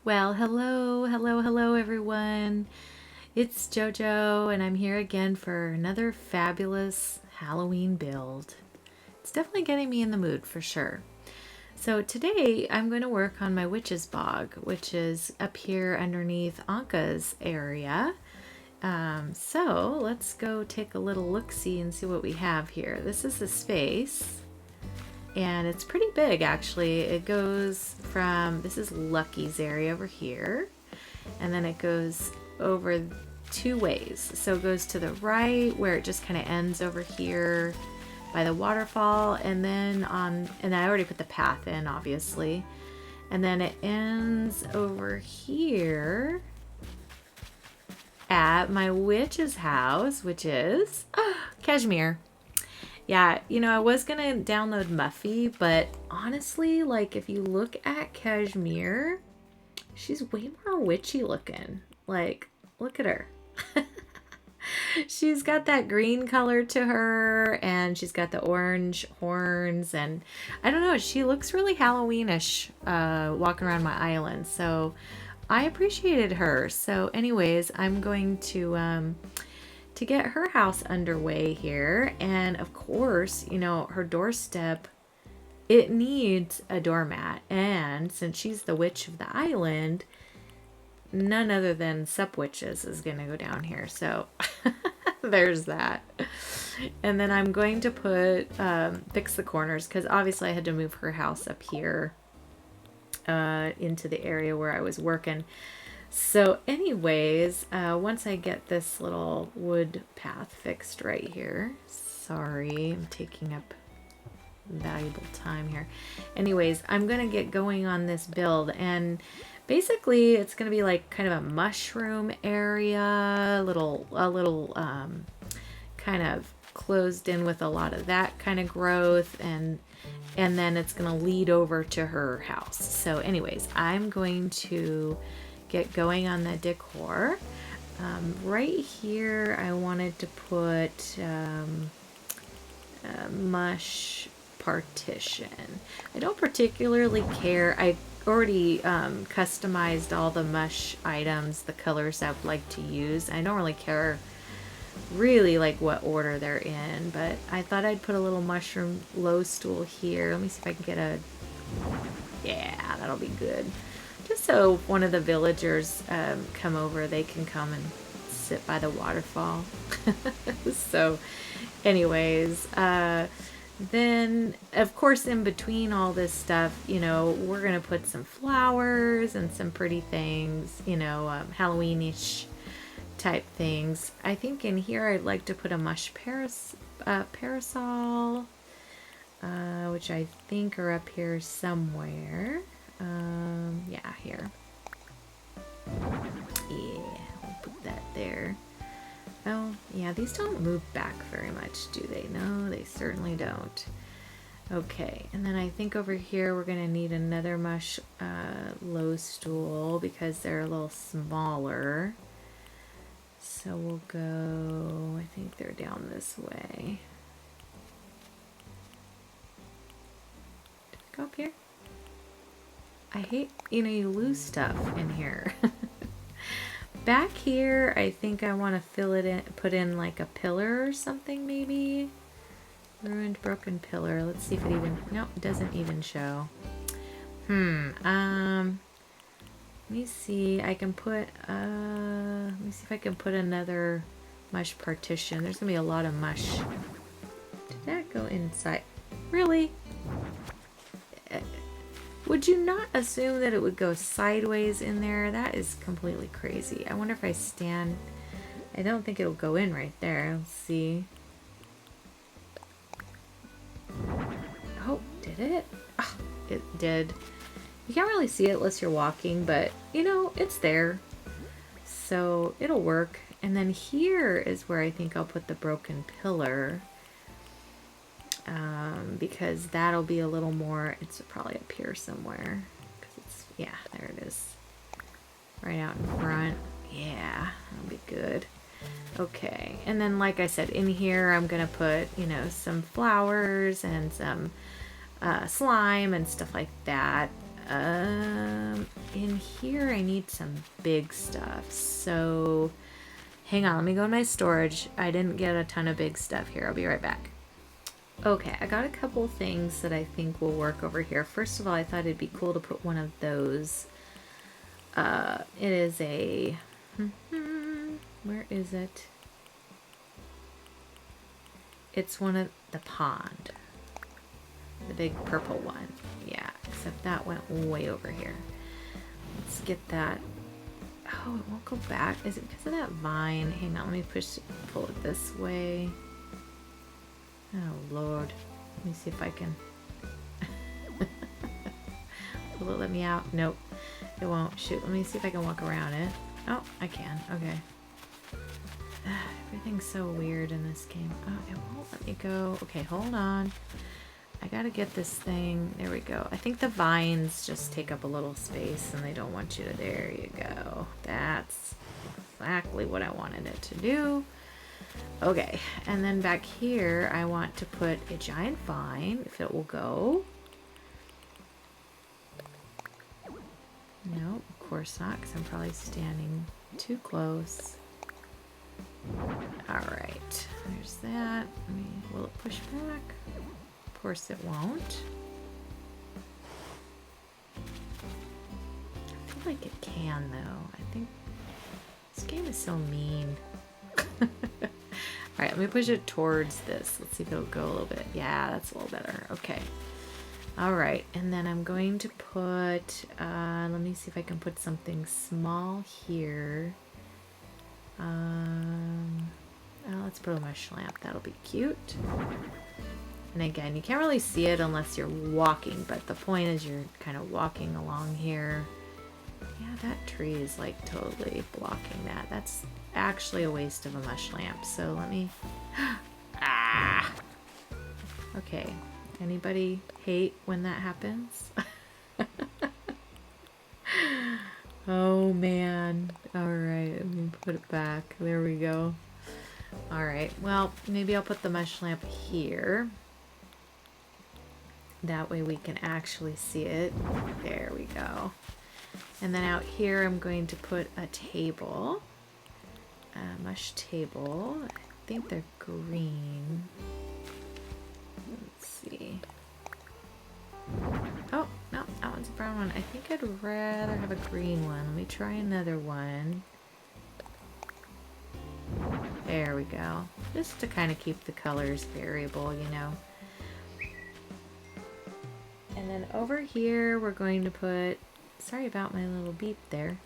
Well, hello everyone. It's JoJo and I'm here again for another fabulous Halloween build. It's definitely getting me in the mood for sure. So today I'm going to work on my Witch's Bog, which is up here underneath Anka's area. So let's go take a little look-see and see what we have here. This is the space. And it's pretty big actually. It goes from, this is Lucky's area over here, and then it goes over two ways. So it goes to the right where it just kind of ends over here by the waterfall, and then and I already put the path in obviously, and then it ends over here at my witch's house, which is Cashmere. Yeah, you know, I was gonna download Muffy, but honestly, like, if you look at Cashmere, she's way more witchy looking. Like, look at her. She's got that green color to her, and she's got the orange horns, and I don't know, she looks really Halloweenish walking around my island, so I appreciated her. So anyways, I'm going to get her house underway here. And of course, you know, her doorstep, it needs a doormat. And since she's the witch of the island, none other than Sup Witches is going to go down here. So there's that. And then I'm going to put, fix the corners, because obviously I had to move her house up here into the area where I was working. So anyways, once I get this little wood path fixed right here, sorry, I'm taking up valuable time here. Anyways, I'm going to get going on this build, and basically it's going to be like kind of a mushroom area, a little kind of closed in with a lot of that kind of growth, and then it's going to lead over to her house. So anyways, I'm going to get going on the decor. Right here I wanted to put a mush partition. I don't particularly care. I already customized all the mush items, the colors I'd like to use. I don't really care really like what order they're in, but I thought I'd put a little mushroom low stool here. Let me see if I can get a, yeah, that'll be good. Just so one of the villagers come over, they can come and sit by the waterfall. So anyways, then of course in between all this stuff, you know, we're going to put some flowers and some pretty things, you know, Halloweenish type things. I think in here I'd like to put a mush parasol, which I think are up here somewhere. Yeah, here. Yeah, we'll put that there. Oh, yeah, these don't move back very much, do they? No, they certainly don't. Okay, and then I think over here we're going to need another mush low stool because they're a little smaller. So we'll go, I think they're down this way. Did I go up here? I hate, you know, you lose stuff in here. Back here, I think I want to fill it in, put in like a pillar or something maybe. Ruined broken pillar. Let's see if it even, nope, it doesn't even show. Let me see, I can put, let me see if I can put another mush partition. There's gonna be a lot of mush. Did that go inside? Really? Would you not assume that it would go sideways in there? That is completely crazy. I wonder if I stand... I don't think it'll go in right there. Let's see. Oh, did it? Oh, it did. You can't really see it unless you're walking, but, you know, it's there. So it'll work. And then here is where I think I'll put the broken pillar. Because that'll be a little more, it's probably up here somewhere, because it's, yeah, there it is, right out in front. Yeah, that'll be good. Okay, and then like I said, in here I'm gonna put, you know, some flowers and some slime and stuff like that. In here I need some big stuff. So hang on, let me go in my storage. I didn't get a ton of big stuff here. I'll be right back. Okay, I got a couple things that I think will work over here. First of all, I thought it'd be cool to put one of those. It is a... where is it? It's one of the pond. The big purple one. Yeah, except that went way over here. Let's get that. Oh, it won't go back. Is it because of that vine? Hang on, let me pull it this way. Oh, Lord. Let me see if I can... Will it let me out? Nope. It won't. Shoot, let me see if I can walk around it. Oh, I can. Okay. Everything's so weird in this game. Oh, it won't let me go. Okay, hold on. I gotta get this thing. There we go. I think the vines just take up a little space and they don't want you to... There you go. That's exactly what I wanted it to do. Okay, and then back here I want to put a giant vine, if it will go. No, of course not, because I'm probably standing too close. Alright, there's that. Will it push back? Of course it won't. I feel like it can, though. I think this game is so mean. Alright, let me push it towards this. Let's see if it'll go a little bit. Yeah, that's a little better. Okay. Alright, and then I'm going to put, let me see if I can put something small here. Let's put a mush lamp. That'll be cute. And again, you can't really see it unless you're walking, but the point is you're kind of walking along here. Yeah, that tree is like totally blocking that. That's actually a waste of a mush lamp. So let me... ah! Okay. Anybody hate when that happens? Oh man. Alright, let me put it back. There we go. Alright, well, maybe I'll put the mush lamp here. That way we can actually see it. There we go. And then out here I'm going to put a table. A mush table. I think they're green. Let's see. Oh, no, that one's a brown one. I think I'd rather have a green one. Let me try another one. There we go. Just to kind of keep the colors variable, you know. And then over here we're going to put, sorry about my little beep there,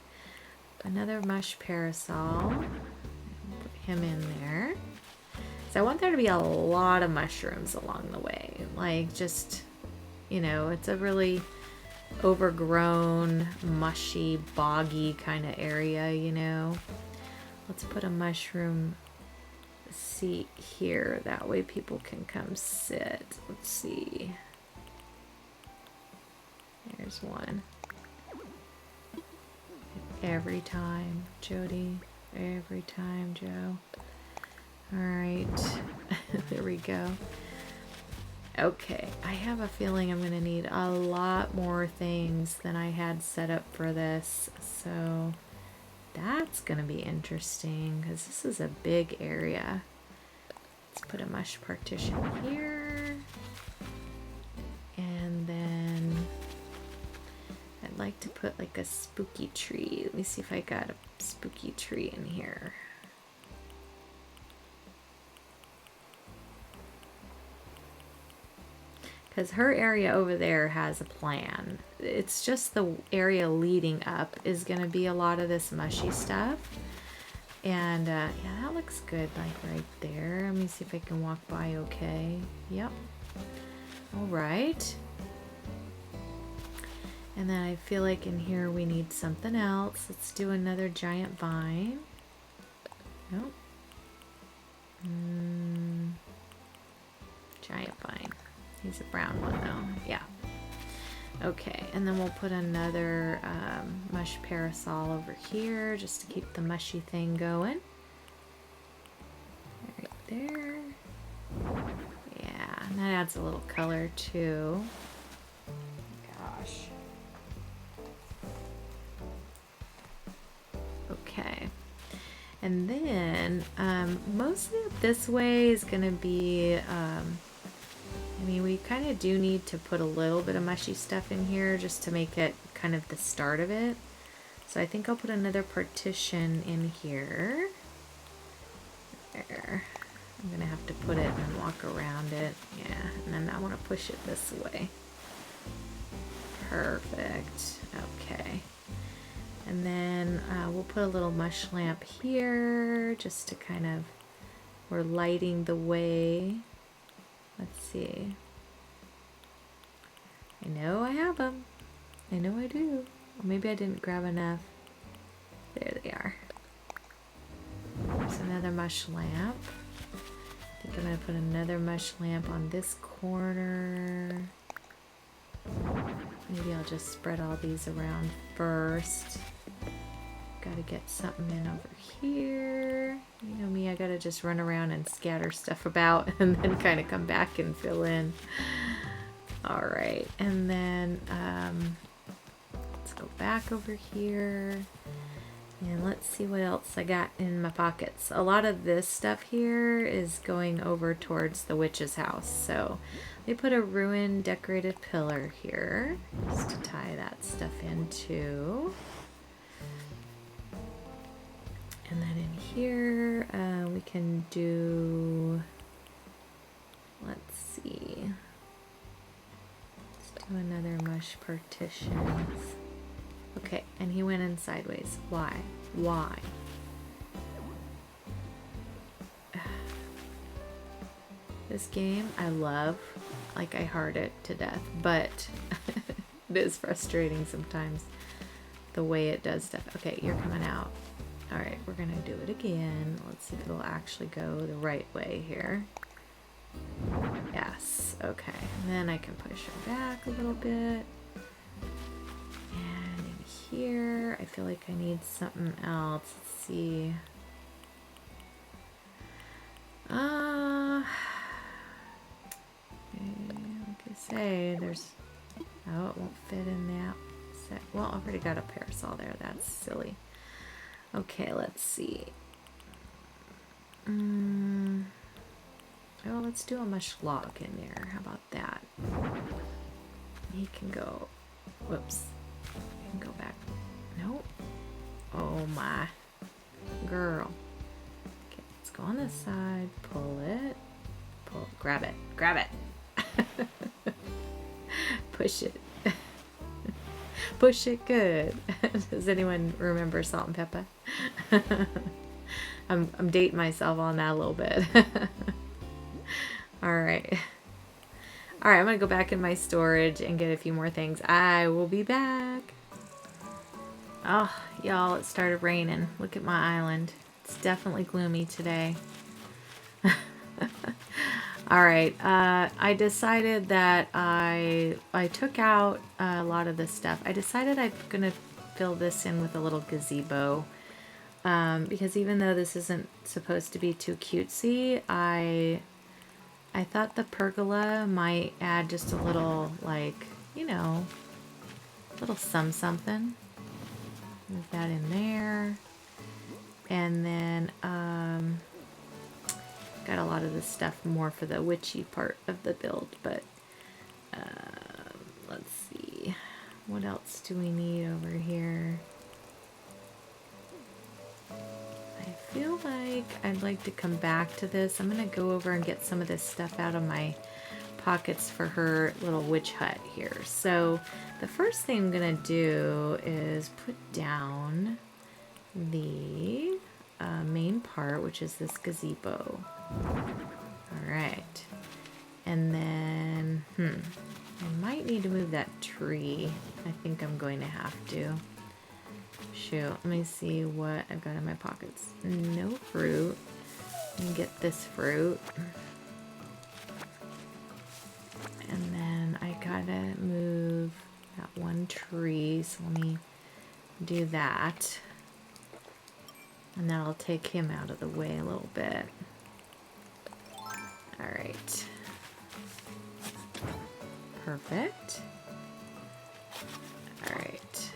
another mush parasol. Put him in there. So I want there to be a lot of mushrooms along the way. Like just, you know, it's a really overgrown, mushy, boggy kind of area, you know. Let's put a mushroom seat here. That way people can come sit. Let's see. There's one. Every time, Jody. Every time, Joe. Alright. There we go. Okay. I have a feeling I'm going to need a lot more things than I had set up for this. So that's going to be interesting because this is a big area. Let's put a mush partition here. And then I'd like to put like a spooky tree. Let me see if I got a spooky tree in here. Because her area over there has a plan. It's just the area leading up is going to be a lot of this mushy stuff. And yeah, that looks good, like right there. Let me see if I can walk by okay. Yep. All right. And then I feel like in here we need something else. Let's do another giant vine. Nope. Giant vine. He's a brown one though. Yeah. Okay, and then we'll put another mush parasol over here just to keep the mushy thing going. Right there. Yeah, and that adds a little color too. Gosh. And then mostly this way is going to be, I mean, we kind of do need to put a little bit of mushy stuff in here just to make it kind of the start of it. So I think I'll put another partition in here. There. I'm going to have to put it and walk around it. Yeah, and then I want to push it this way. Perfect. Okay. And then we'll put a little mush lamp here just to kind of, we're lighting the way. Let's see. I know I have them. I know I do. Or maybe I didn't grab enough. There they are. There's another mush lamp. I think I'm going to put another mush lamp on this corner. Maybe I'll just spread all these around first. Gotta get something in over here. You know me, I gotta just run around and scatter stuff about and then kind of come back and fill in. All right, and then let's go back over here and let's see what else I got in my pockets. A lot of this stuff here is going over towards the witch's house. So they put a ruined decorated pillar here just to tie that stuff into. And then in here, we can do, let's see, let's do another mush partitions. Okay, and he went in sideways. Why? Why? This game, I love, like I heart it to death, but it is frustrating sometimes the way it does stuff. Okay, you're coming out. All right, we're gonna do it again. Let's see if it'll actually go the right way here. Yes, okay. And then I can push her back a little bit. And in here, I feel like I need something else. Let's see. Like I say, there's, oh, it won't fit in that set. Well, I've already got a parasol there. That's silly. Okay, let's see. Oh, let's do a mush log in there. How about that? He can go. Whoops. He can go back. Nope. Oh my. Girl. Okay, let's go on this side. Pull it. Pull. Grab it. Grab it. Push it. Push it good. Does anyone remember Salt and Pepper? I'm dating myself on that a little bit. All right. All right, I'm gonna go back in my storage and get a few more things. I will be back. Oh, y'all, it started raining. Look at my island. It's definitely gloomy today. All right, I decided that I took out a lot of this stuff. I decided I'm gonna fill this in with a little gazebo because even though this isn't supposed to be too cutesy, I thought the pergola might add just a little, like, you know, little something. Move that in there, and then got a lot of this stuff more for the witchy part of the build, but let's see, what else do we need over here? I feel like I'd like to come back to this. I'm gonna go over and get some of this stuff out of my pockets for her little witch hut here. So the first thing I'm gonna do is put down the main part, which is this gazebo. All right, and then I might need to move that tree. I think I'm going to have to. Shoot, let me see what I've got in my pockets. No fruit. Let me get this fruit. And then I gotta move that one tree, so let me do that. And that'll take him out of the way a little bit. All right. Perfect. All right.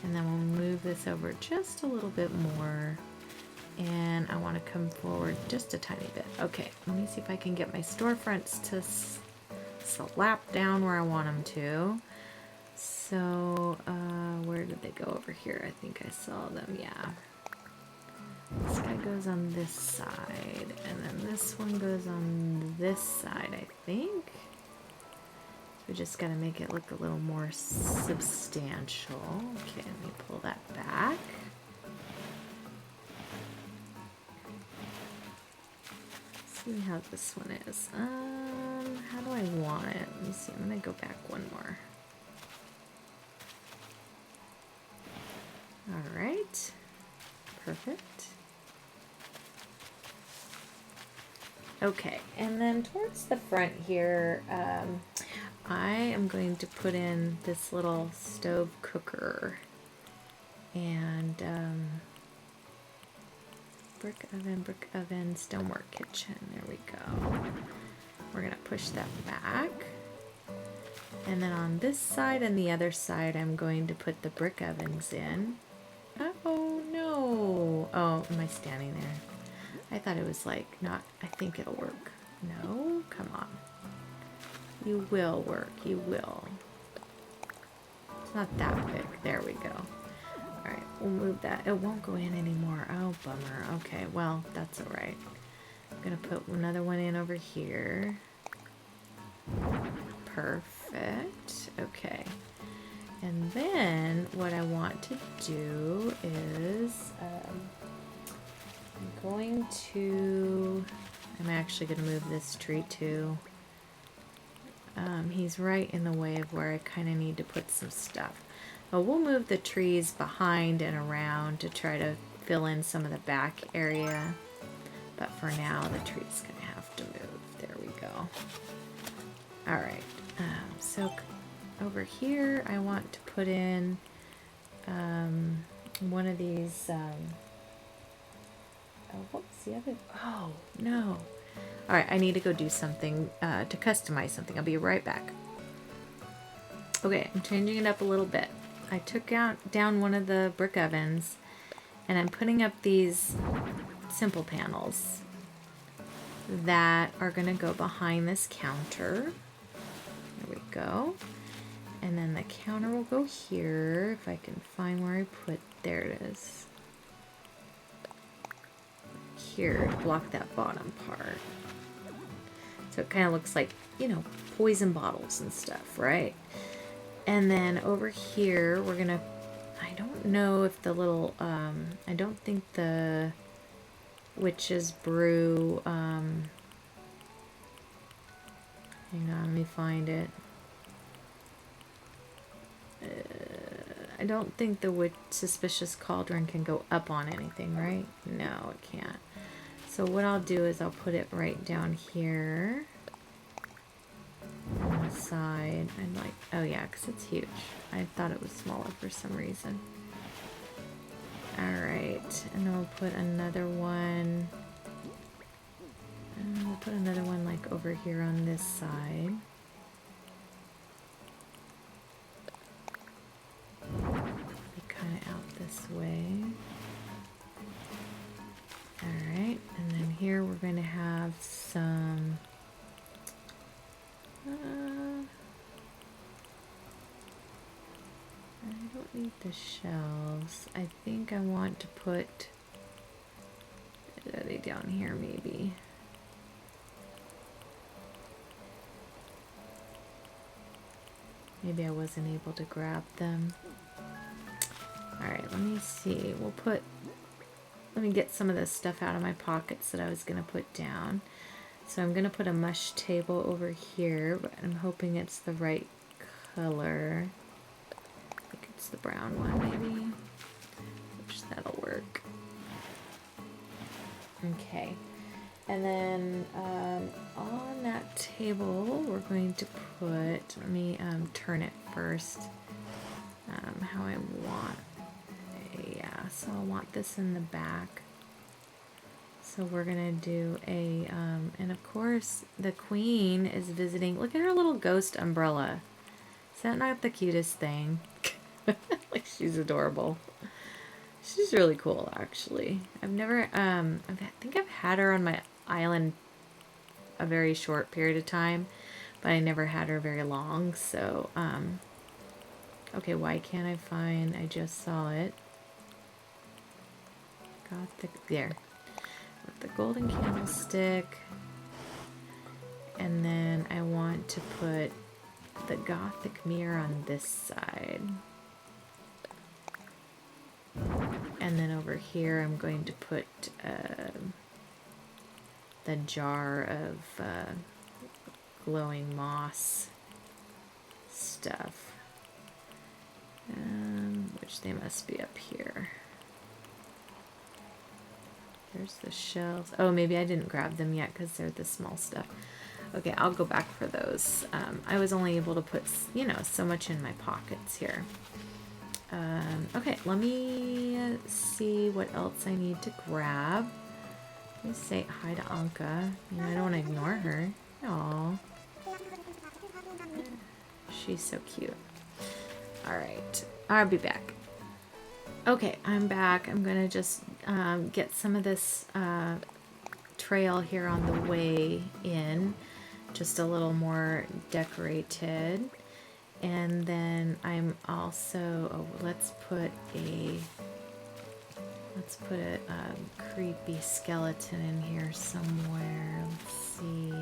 And then we'll move move this over just a little bit more. And I want to come forward just a tiny bit. Okay, let me see if I can get my storefronts to slap down where I want them to. So, where did they go over here? I think I saw them, yeah. This guy goes on this side, and then this one goes on this side, I think. We just gotta make it look a little more substantial. Okay, let me pull that back. See how this one is. How do I want it? Let me see. I'm gonna go back one more. All right. Perfect. Okay, and then towards the front here, I am going to put in this little stove cooker and brick oven, stonework kitchen. There we go. We're gonna push that back. And then on this side and the other side, I'm going to put the brick ovens in. Oh no. Oh, am I standing there? I thought it was like not, I think it'll work. No, come on. You will work, you will. It's not that big. There we go. Alright, we'll move that. It won't go in anymore. Oh, bummer. Okay, well, that's alright. I'm gonna put another one in over here. Perfect. Okay. And then what I want to do is I'm actually going to move this tree too. He's right in the way of where I kind of need to put some stuff. But we'll move the trees behind and around to try to fill in some of the back area. But for now, the tree's going to have to move. There we go. Alright, so over here I want to put in one of these, oh, what was the other? Oh, no. Alright, I need to go do something to customize something. I'll be right back. Okay, I'm changing it up a little bit. I took down one of the brick ovens and I'm putting up these simple panels that are going to go behind this counter. There we go. And then the counter will go here, if I can find where I put, there it is. Here to block that bottom part. So it kind of looks like, you know, poison bottles and stuff, right? And then over here, we're gonna, I don't know if the little, I don't think the witch's brew, hang on, let me find it. I don't think the suspicious cauldron can go up on anything, right? No, it can't. So what I'll do is I'll put it right down here on the side. I'm like, oh yeah, because it's huge. I thought it was smaller for some reason. Alright, and then we'll put another one. And we'll put another one like over here on this side. Be kind of out this way. Alright, and then here we're going to have some I don't need the shelves. I think I want to put, are they down here maybe? Maybe I wasn't able to grab them. Alright, let me see. Let me get some of this stuff out of my pockets that I was going to put down. So I'm going to put a mush table over here, but I'm hoping it's the right color. I think it's the brown one maybe, which that'll work. Okay. And then on that table, we're going to put, let me turn it first, how I want. Yeah, so I want this in the back. So we're gonna do a, and of course the queen is visiting. Look at her little ghost umbrella. Is that not the cutest thing? Like, she's adorable. She's really cool, actually. I've never, I think I've had her on my island a very short period of time, but I never had her very long, so, okay, why can't I find, I just saw it. Gothic, there. With the golden candlestick, and then I want to put the Gothic mirror on this side. And then over here I'm going to put the jar of glowing moss stuff, which they must be up here. There's the shells. Oh, maybe I didn't grab them yet because they're the small stuff. Okay, I'll go back for those. I was only able to put, you know, so much in my pockets here. Okay, let me see what else I need to grab. Let me say hi to Anka. You know, I don't want to ignore her. Aww. She's so cute. Alright, I'll be back. Okay, I'm back. I'm going to just get some of this trail here on the way in. Just a little more decorated. And then I'm also, oh, let's put a creepy skeleton in here somewhere. Let's see.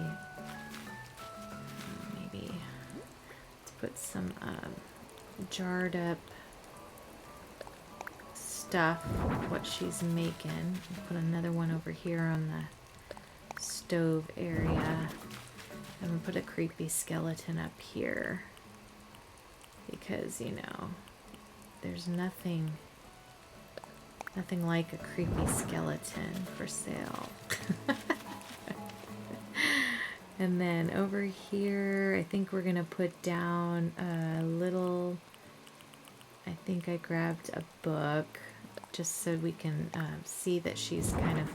Maybe let's put some jarred up stuff, what she's making. Put another one over here on the stove area. I'm gonna put a creepy skeleton up here. Because, you know, there's nothing like a creepy skeleton for sale. And then over here, I think we're gonna put down a little, I think I grabbed a book just so we can see that she's kind of,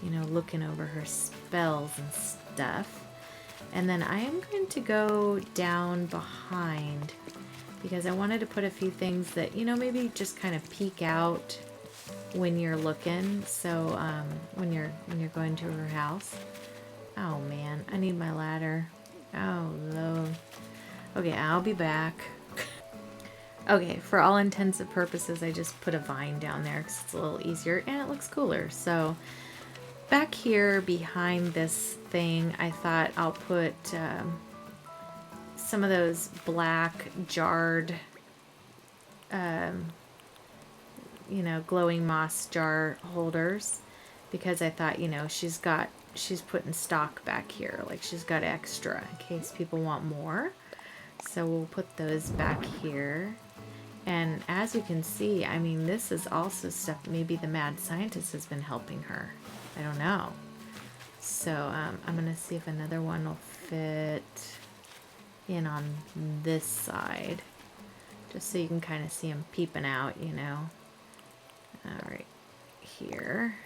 you know, looking over her spells and stuff. And then I am going to go down behind because I wanted to put a few things that, you know, maybe just kind of peek out when you're looking. So when you're going to her house. Oh man, I need my ladder. Oh Lord. Okay, I'll be back. Okay, for all intents and purposes, I just put a vine down there because it's a little easier and it looks cooler. So back here behind this thing, I thought I'll put some of those black jarred, you know, glowing moss jar holders, because I thought, you know, she's putting stock back here, like she's got extra in case people want more. So we'll put those back here. And as you can see, I mean, this is also stuff maybe the mad scientist has been helping her. I don't know. So I'm gonna see if another one will fit in on this side, just so you can kind of see them peeping out, you know. All right, here.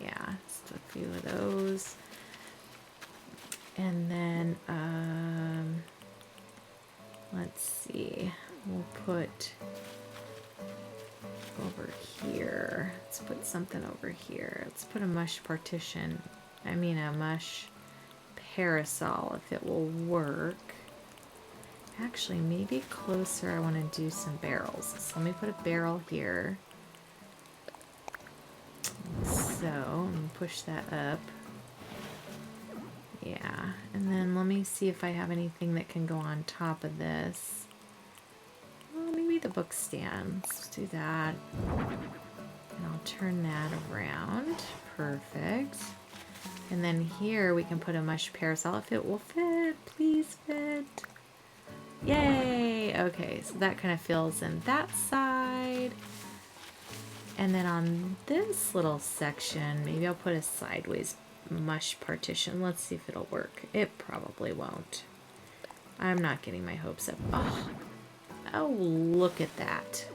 Yeah, just a few of those. And then let's see, we'll put over here. Let's put something over here. Let's put a mush partition. I mean a mush parasol, if it will work. Actually, maybe closer I want to do some barrels. So let me put a barrel here. So I'm gonna push that up. Yeah, and then let me see if I have anything that can go on top of this. Well, maybe the book stand. Let's do that. And I'll turn that around. Perfect. And then here we can put a mush parasol if it will fit. Please fit. Yay! Okay, so that kind of fills in that side. And then on this little section, maybe I'll put a sideways mush partition. Let's see if it'll work. It probably won't. I'm not getting my hopes up. Oh, look at that.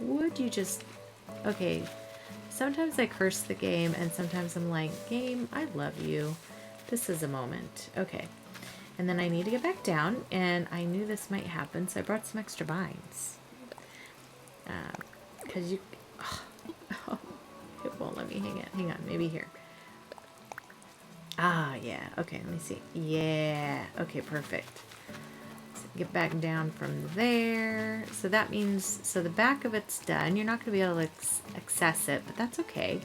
Would you just... Okay, sometimes I curse the game, and sometimes I'm like, game, I love you. This is a moment. Okay. And then I need to get back down, and I knew this might happen, so I brought some extra vines. Because you... Oh, it won't let me hang it. Hang on, maybe here. Ah, yeah. Okay, let me see. Yeah. Okay, perfect. So get back down from there. So that means... So the back of it's done. You're not going to be able to access it, but that's okay.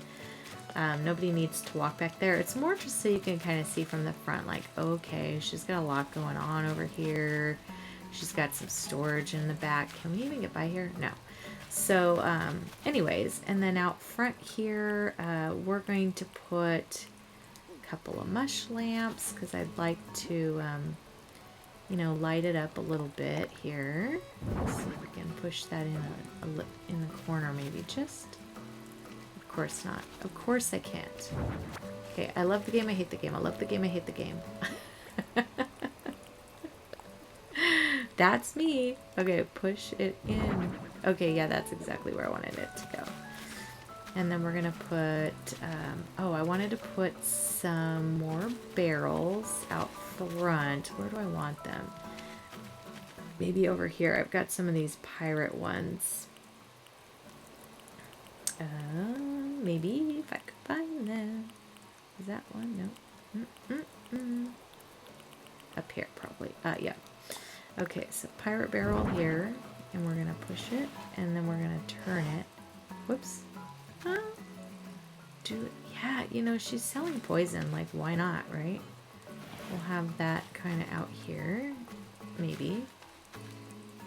Nobody needs to walk back there. It's more just so you can kind of see from the front, like, okay, she's got a lot going on over here. She's got some storage in the back. Can we even get by here? No. So, anyways, and then out front here, we're going to put a couple of mush lamps because I'd like to, you know, light it up a little bit here. Let's see if we can push that in the corner maybe just. Of course not. Of course I can't. Okay, I love the game, I hate the game. I love the game, I hate the game. That's me. Okay, push it in. Okay, yeah, that's exactly where I wanted it to go. And then we're gonna put, oh, I wanted to put some more barrels out front. Where do I want them? Maybe over here. I've got some of these pirate ones. Maybe if I could find them. Is that one? No. Up here, probably. Yeah. Okay, so pirate barrel here, and we're gonna push it, and then we're gonna turn it. Whoops. Yeah, you know, she's selling poison, like, why not, right? We'll have that kind of out here, maybe.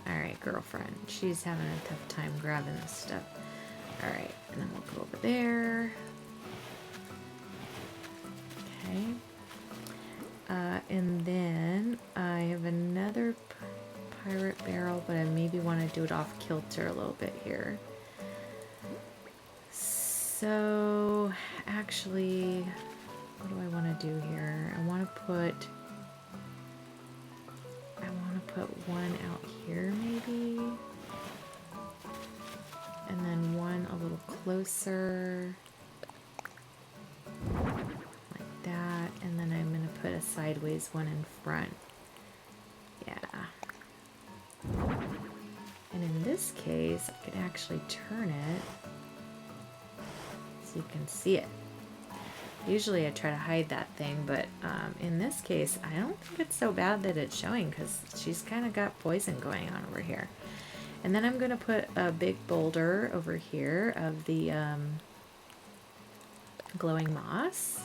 Alright, girlfriend. She's having a tough time grabbing this stuff. Alright, and then we'll go over there. Okay. And then I have another pirate barrel, but I maybe want to do it off kilter a little bit here. So, actually, what do I want to do here? I want to put one out here maybe. And then one a little closer. Like that. And then I'm going to put a sideways one in front. Yeah. And in this case, I can actually turn it so you can see it. Usually I try to hide that thing, but in this case, I don't think it's so bad that it's showing because she's kind of got poison going on over here. And then I'm going to put a big boulder over here of the glowing moss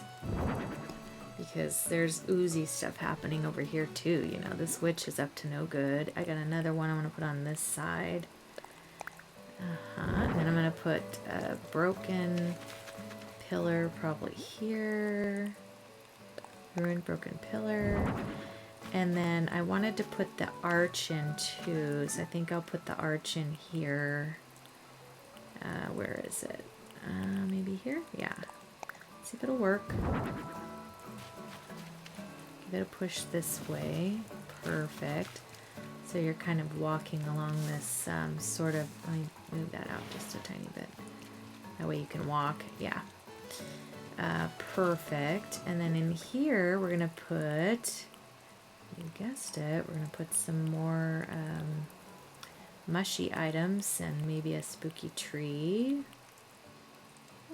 because there's oozy stuff happening over here too. You know, this witch is up to no good. I got another one I'm going to put on this side. And then I'm going to put a broken pillar probably here. Ruined broken pillar. And then I wanted to put the arch in too, so I think I'll put the arch in here. Where is it? Maybe here? Yeah. Let's see if it'll work. Give it a push this way. Perfect. So you're kind of walking along this sort of... Let me move that out just a tiny bit. That way you can walk. Yeah. Perfect. And then in here we're going to put... You guessed it, we're going to put some more mushy items and maybe a spooky tree.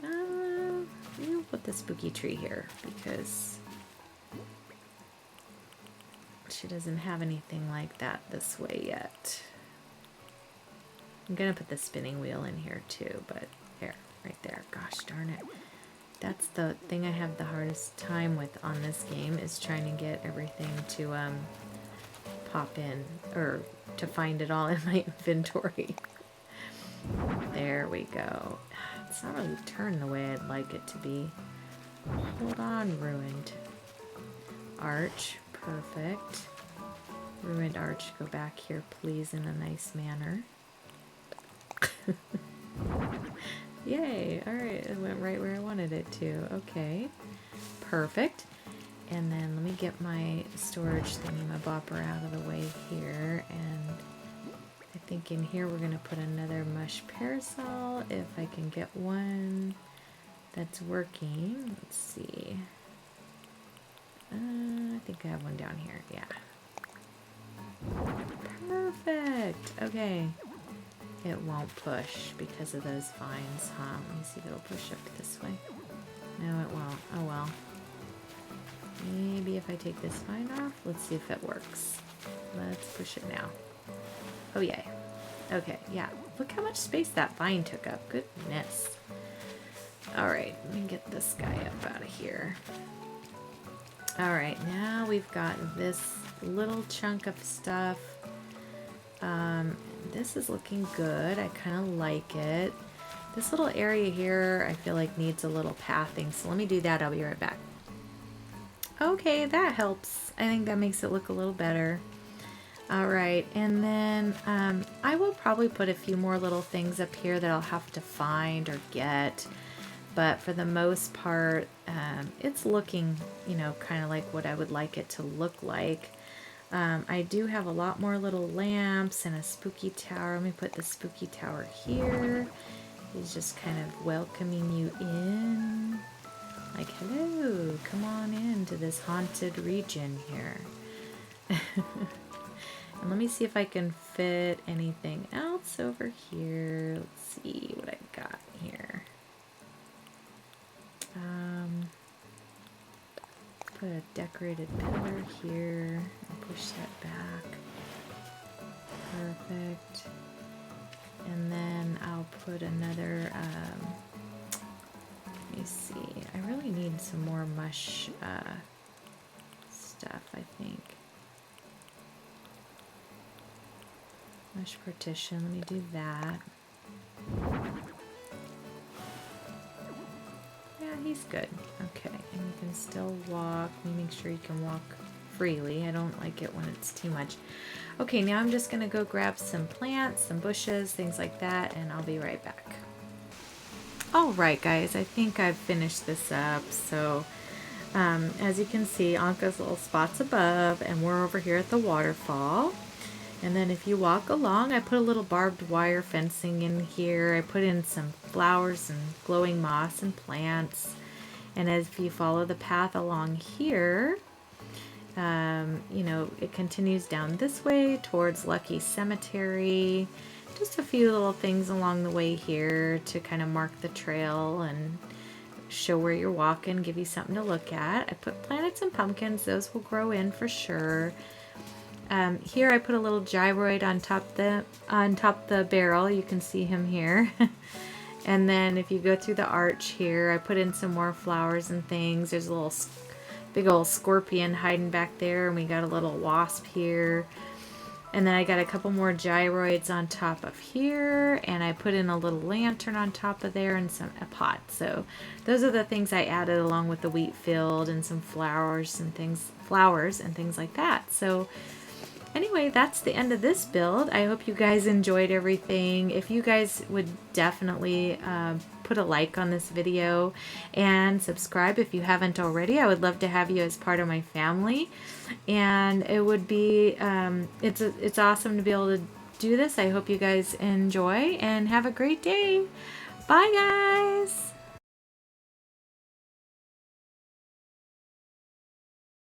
We'll put the spooky tree here because she doesn't have anything like that this way yet. I'm going to put the spinning wheel in here too, but here, right there. Gosh darn it. That's the thing I have the hardest time with on this game is trying to get everything to pop in or to find it all in my inventory. There we go. It's not really turned the way I'd like it to be. Hold on, ruined arch. Perfect. Ruined arch, go back here please in a nice manner. Yay! Alright, it went right where I wanted it to. Okay. Perfect. And then let me get my storage thingy-mabopper out of the way here. And I think in here we're going to put another mush parasol if I can get one that's working. Let's see. I think I have one down here. Yeah. Perfect! Okay. it won't push because of those vines, huh? Let me see if it'll push up this way. No, it won't. Oh well. Maybe if I take this vine off, let's see if it works. Let's push it now. Oh yay. Okay, yeah. Look how much space that vine took up. Goodness. Alright, let me get this guy up out of here. Alright, now we've got this little chunk of stuff. This is looking good. I kind of like it. This little area here I feel like needs a little pathing, so let me do that. I'll be right back. Okay, that helps. I think that makes it look a little better. Alright, and then I will probably put a few more little things up here that I'll have to find or get. But for the most part, it's looking, you know, kind of like what I would like it to look like. I do have a lot more little lamps and a spooky tower. Let me put the spooky tower here. He's just kind of welcoming you in. Like, hello, come on into this haunted region here. And let me see if I can fit anything else over here. Let's see what I got here. Put a decorated pillar here and push that back. Perfect. And then I'll put another, let me see. I really need some more mush stuff, I think. Mush partition, let me do that. Yeah, he's good. Okay, and you can still walk. Let me make sure you can walk freely. I don't like it when it's too much. Okay, now I'm just going to go grab some plants, some bushes, things like that, and I'll be right back. Alright guys, I think I've finished this up. So, as you can see, Anka's little spot's above, and we're over here at the waterfall. And then if you walk along, I put a little barbed wire fencing in here. I put in some flowers and glowing moss and plants. And as if you follow the path along here, you know, it continues down this way towards Lucky Cemetery. Just a few little things along the way here to kind of mark the trail and show where you're walking, give you something to look at. I put planets and pumpkins. Those will grow in for sure. Here I put a little gyroid on top the barrel. You can see him here. And then if you go through the arch here, I put in some more flowers and things. There's a little big old scorpion hiding back there, and we got a little wasp here. And then I got a couple more gyroids on top of here, and I put in a little lantern on top of there and a pot. So those are the things I added along with the wheat field and some flowers and things like that. So anyway, that's the end of this build. I hope you guys enjoyed everything. If you guys would definitely put a like on this video and subscribe if you haven't already. I would love to have you as part of my family. And it would be, it's awesome to be able to do this. I hope you guys enjoy and have a great day. Bye guys!